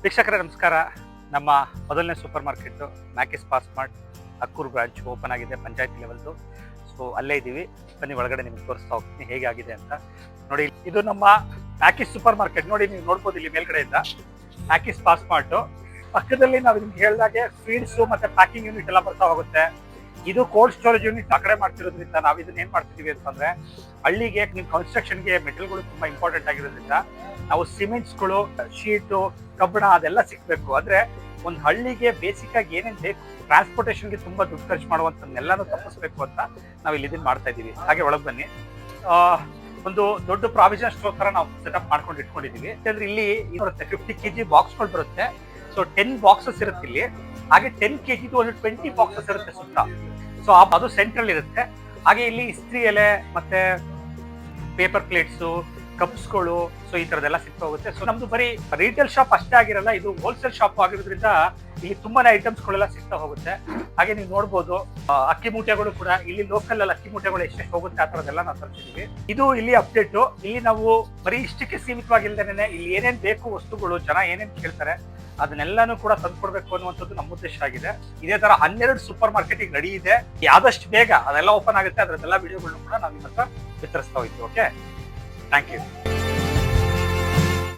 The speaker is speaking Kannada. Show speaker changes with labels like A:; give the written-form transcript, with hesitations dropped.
A: ವೀಕ್ಷಕರೇ ನಮಸ್ಕಾರ. ನಮ್ಮ ಮೊದಲನೇ super market Maxis ಫಾಸ್ಟ್ಮಾರ್ಟ್ Akkur branch open ಆಗಿದೆ, ಪಂಚಾಯತಿ ಲೆವೆಲ್ದು. ಸೊ ಅಲ್ಲೇ ಇದ್ದೀವಿ, ಬನ್ನಿ ಒಳಗಡೆ ನಿಮ್ಗೆ ತೋರಿಸ್ತಾ ಹೋಗ್ತೀನಿ ಹೇಗೆ ಆಗಿದೆ ಅಂತ. ನೋಡಿ, ಇದು ನಮ್ಮ ಮ್ಯಾಕಿಸ್ ಸೂಪರ್ ಮಾರ್ಕೆಟ್. ನೋಡಿ, ನೀವು ನೋಡ್ಬೋದು ಇಲ್ಲಿ ಮೇಲ್ಗಡೆಯಿಂದ ಮ್ಯಾಕಿಸ್ ಫಾಸ್ಟ್ಮಾರ್ಟ್ ಪಕ್ಕದಲ್ಲಿ ನಾವು ನಿಮ್ಗೆ ಹೇಳಿದಾಗೆ ಫೀಡ್ಸು ಮತ್ತೆ ಪ್ಯಾಕಿಂಗ್ ಯೂನಿಟ್ ಎಲ್ಲ ಬರ್ತಾ ಹೋಗುತ್ತೆ. ಇದು ಕೋಲ್ಡ್ ಸ್ಟೋರೇಜ್ ಯೂನಿಟ್ ಆ ಕಡೆ ಮಾಡ್ತಿರೋದ್ರಿಂದ ನಾವು ಇದನ್ನ ಏನ್ ಮಾಡ್ತಿದೀವಿ ಅಂತಂದ್ರೆ, ಹಳ್ಳಿಗೆ ನೀವು ಕನ್ಸ್ಟ್ರಕ್ಷನ್ಗೆ ಮೆಟೀರಿಯಲ್ಗಳು ತುಂಬಾ ಇಂಪಾರ್ಟೆಂಟ್ ಆಗಿರೋದ್ರಿಂದ ನಾವು ಸಿಮೆಂಟ್ಸ್ಗಳು, ಶೀಟು, ಕಬ್ಬಣ ಅದೆಲ್ಲ ಸಿಕ್ಬೇಕು. ಅಂದ್ರೆ ಒಂದು ಹಳ್ಳಿಗೆ ಬೇಸಿಕ್ ಆಗಿ ಏನೇನ್ ಬೇಕು, ಟ್ರಾನ್ಸ್ಪೋರ್ಟೇಷನ್ಗೆ ತುಂಬಾ ದುಡ್ಡು ಖರ್ಚು ಮಾಡುವಂತನ್ನೆಲ್ಲಾನು ತಪ್ಪಿಸ್ಬೇಕು ಅಂತ ನಾವು ಇಲ್ಲಿ ಇದನ್ನ ಮಾಡ್ತಾ ಇದೀವಿ. ಹಾಗೆ ಒಳಗೆ ಬನ್ನಿ. ಒಂದು ದೊಡ್ಡ ಪ್ರಾವಿಷನ್ ಸ್ಟೋರ್ ತರ ನಾವು ಸೆಟಪ್ ಮಾಡ್ಕೊಂಡು ಇಟ್ಕೊಂಡಿದೀವಿ. ಯಾಕಂದ್ರೆ ಇಲ್ಲಿ ಬರುತ್ತೆ 50 kg ಬಾಕ್ಸ್ಗಳು ಬರುತ್ತೆ. ಸೊ 10 ಬಾಕ್ಸಸ್ ಇರುತ್ತೆ ಇಲ್ಲಿ. ಹಾಗೆ 10 kg ಒಂದು 20 ಬಾಕ್ಸಸ್ ಇರುತ್ತೆ ಸುತ್ತ. ಸೊ ಅದು ಸೆಂಟ್ರಲ್ ಇರುತ್ತೆ. ಹಾಗೆ ಇಲ್ಲಿ ಇಸ್ತ್ರಿ ಎಲೆ ಮತ್ತೆ ಪೇಪರ್ ಪ್ಲೇಟ್ಸು, ಕಪ್ಸ್ಗಳು, ಸೊ ಈ ತರದೆಲ್ಲ ಸಿಗ್ತಾ ಹೋಗುತ್ತೆ. ಸೊ ನಮ್ದು ಬರೀ ರಿಟೇಲ್ ಶಾಪ್ ಅಷ್ಟೇ ಆಗಿರಲ್ಲ, ಇದು ಹೋಲ್ಸೇಲ್ ಶಾಪ್ ಆಗಿರೋದ್ರಿಂದ ಇಲ್ಲಿ ತುಂಬಾನೇ ಐಟಮ್ಸ್ ಗಳೆಲ್ಲ ಸಿಗ್ತಾ ಹೋಗುತ್ತೆ. ಹಾಗೆ ನೀವು ನೋಡ್ಬೋದು ಅಕ್ಕಿ ಮೂಟೆಗಳು ಕೂಡ ಇಲ್ಲಿ ಲೋಕಲ್ ಅಲ್ಲಿ ಅಕ್ಕಿ ಮೂಟೆಗಳು ಎಷ್ಟೆಷ್ಟು ಹೋಗುತ್ತೆ ಆ ತರದೆಲ್ಲ ನಾವು ತರಿಸಿದೀವಿ. ಇದು ಇಲ್ಲಿ ಅಪ್ಡೇಟ್. ಇಲ್ಲಿ ನಾವು ಬರೀ ಇಷ್ಟಕ್ಕೆ ಸೀಮಿತವಾಗಿಲ್ದೇನೆ ಇಲ್ಲಿ ಏನೇನ್ ಬೇಕು ವಸ್ತುಗಳು, ಜನ ಏನೇನ್ ಕೇಳ್ತಾರೆ ಅದನ್ನೆಲ್ಲಾನು ಕೂಡ ತಂದ್ಕೊಡ್ಬೇಕು ಅನ್ನುವಂಥದ್ದು ನಮ್ಮ ಉದ್ದೇಶ ಆಗಿದೆ. ಇದೇ ತರ 12 ಸೂಪರ್ ಮಾರ್ಕೆಟ್ ಈಗ ರೆಡಿ ಇದೆ. ಆದಷ್ಟು ಬೇಗ ಅದೆಲ್ಲ ಓಪನ್ ಆಗುತ್ತೆ, ಅದರದ್ದೆಲ್ಲ ವಿಡಿಯೋಗಳನ್ನ ಕೂಡ ನಾವು ನಿಮ್ಮ ಹತ್ರ ವಿತರಿಸ್ತಾ ಹೋಗ್ತೀವಿ. Okay, thank you.